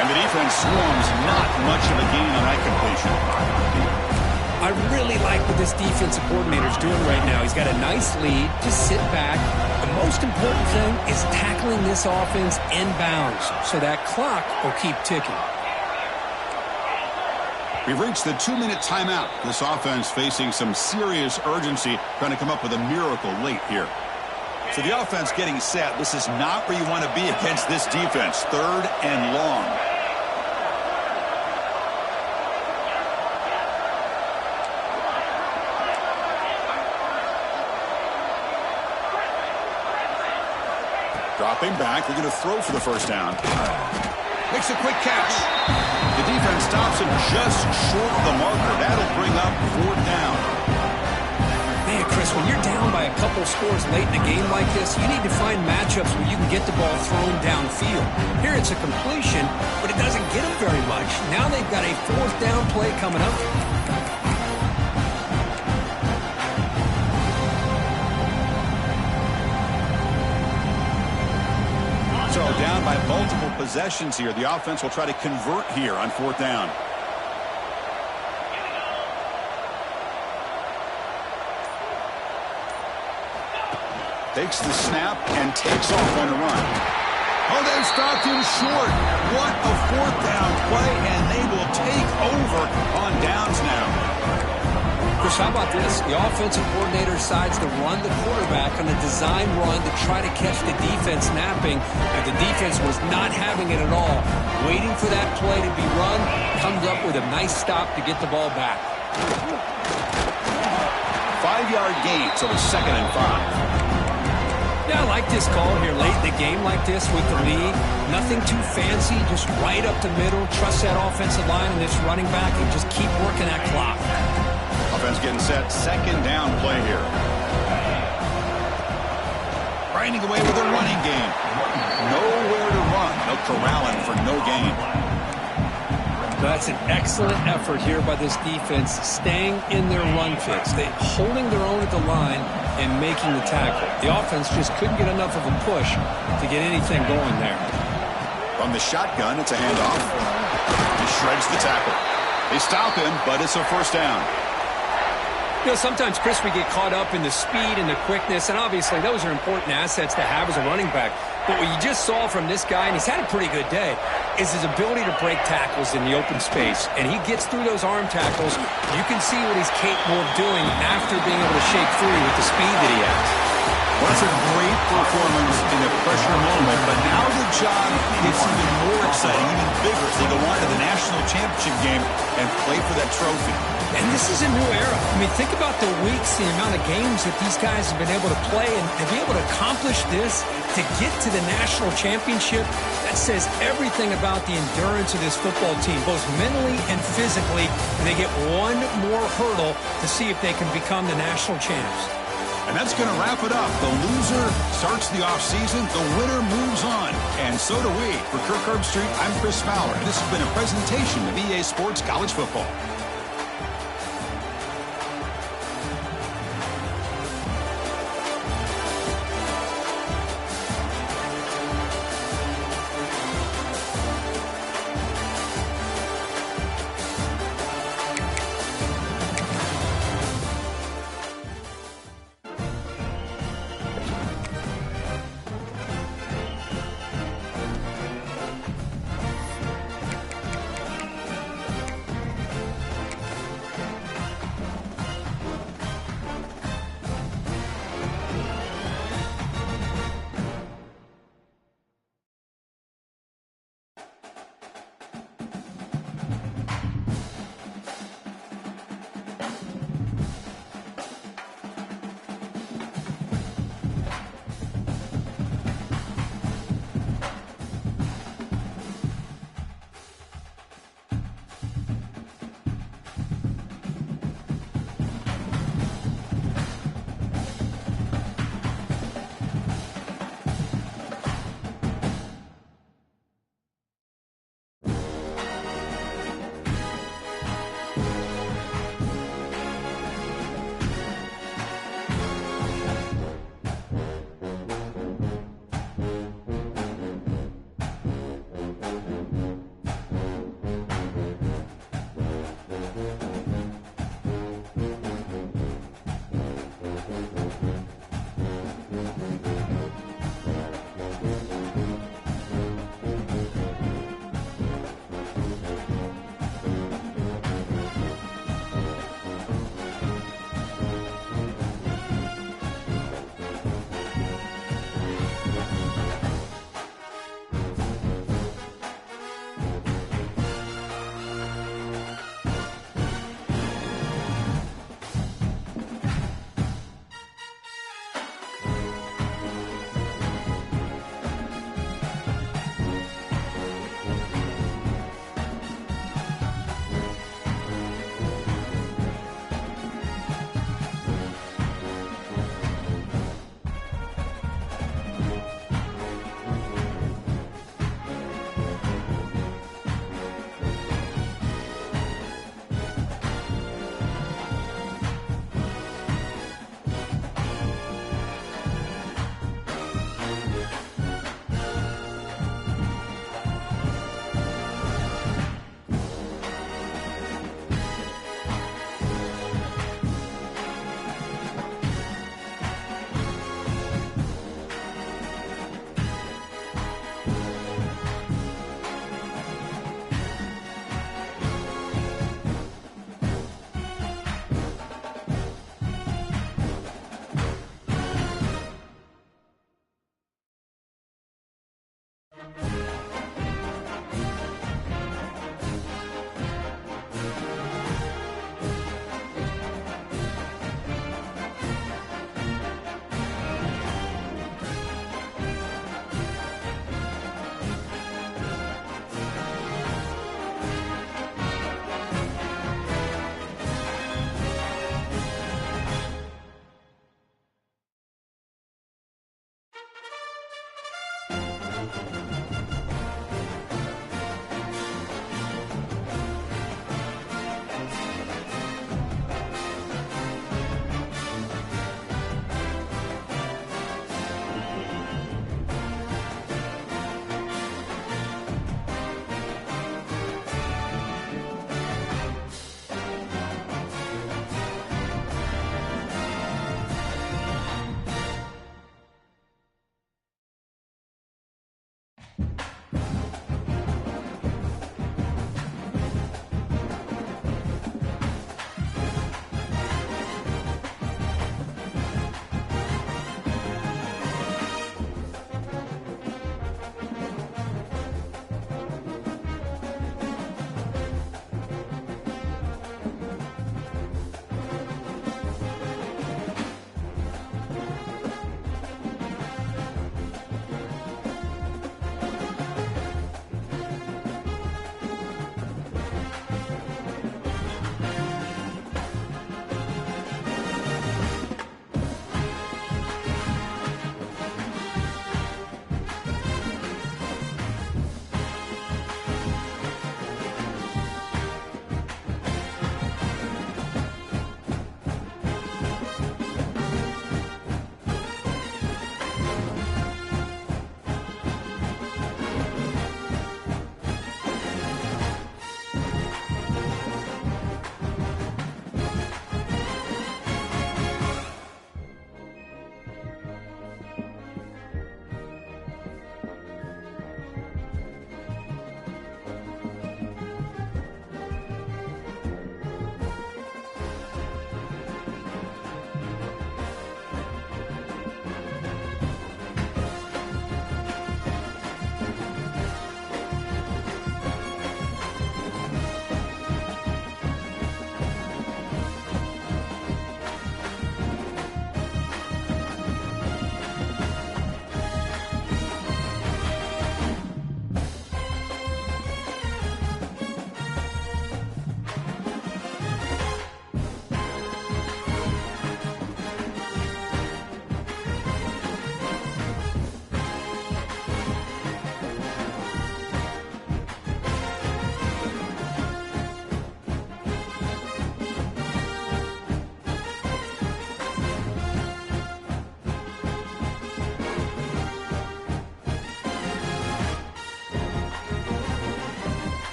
[SPEAKER 1] And the defense swarms. Not much of a gain on that completion.
[SPEAKER 2] I really like what this defensive coordinator's doing right now. He's got a nice lead. Just sit back. The most important thing is tackling this offense inbounds so that clock will keep ticking.
[SPEAKER 1] We've reached the 2-minute timeout. This offense facing some serious urgency, trying to come up with a miracle late here. So the offense getting set. This is not where you want to be against this defense. 3rd and long. Dropping back. We're going to throw for the first down. Makes a quick catch. The defense stops him just short of the marker. That'll bring up 4th down.
[SPEAKER 2] Man, Chris, when you're down by a couple scores late in a game like this, you need to find matchups where you can get the ball thrown downfield. Here it's a completion, but it doesn't get them very much. Now they've got a 4th down play coming up.
[SPEAKER 1] So down by multiple possessions here. The offense will try to convert here on 4th down. Takes the snap and takes off on the run. Oh, they stopped him short. What a 4th down play, and they will take over on downs now.
[SPEAKER 2] Chris, how about this? The offensive coordinator decides to run the quarterback on a design run to try to catch the defense napping. And the defense was not having it at all. Waiting for that play to be run, comes up with a nice stop to get the ball back.
[SPEAKER 1] 5-yard gain, so it's 2nd and 5.
[SPEAKER 2] Yeah, I like this call here late in the game like this with the lead. Nothing too fancy, just right up the middle. Trust that offensive line and this running back and just keep working that clock.
[SPEAKER 1] Offense getting set. 2nd down play here. Grinding away with a running game. Nowhere to run. They'll corral him for no gain.
[SPEAKER 2] That's an excellent effort here by this defense, staying in their run fix. They holding their own at the line and making the tackle. The offense just couldn't get enough of a push to get anything going there.
[SPEAKER 1] From the shotgun, it's a handoff. He shreds the tackle. They stop him, but it's a first down.
[SPEAKER 2] You know, sometimes, Chris, we get caught up in the speed and the quickness, and obviously those are important assets to have as a running back. But what you just saw from this guy, and he's had a pretty good day, is his ability to break tackles in the open space. And he gets through those arm tackles. You can see what he's capable of doing after being able to shake free with the speed that he has.
[SPEAKER 1] Well, that's a great performance in a pressure moment, but now the job gets even more exciting, even bigger, as they go on to the national championship game and play for that trophy.
[SPEAKER 2] And this is a new era. I mean, think about the weeks, the amount of games that these guys have been able to play, and to be able to accomplish this, to get to the national championship, that says everything about the endurance of this football team, both mentally and physically, and they get one more hurdle to see if they can become the national champs.
[SPEAKER 1] And that's going to wrap it up. The loser starts the offseason. The winner moves on. And so do we. For Kirk Herbstreit, I'm Chris Fowler. This has been a presentation of EA Sports College Football.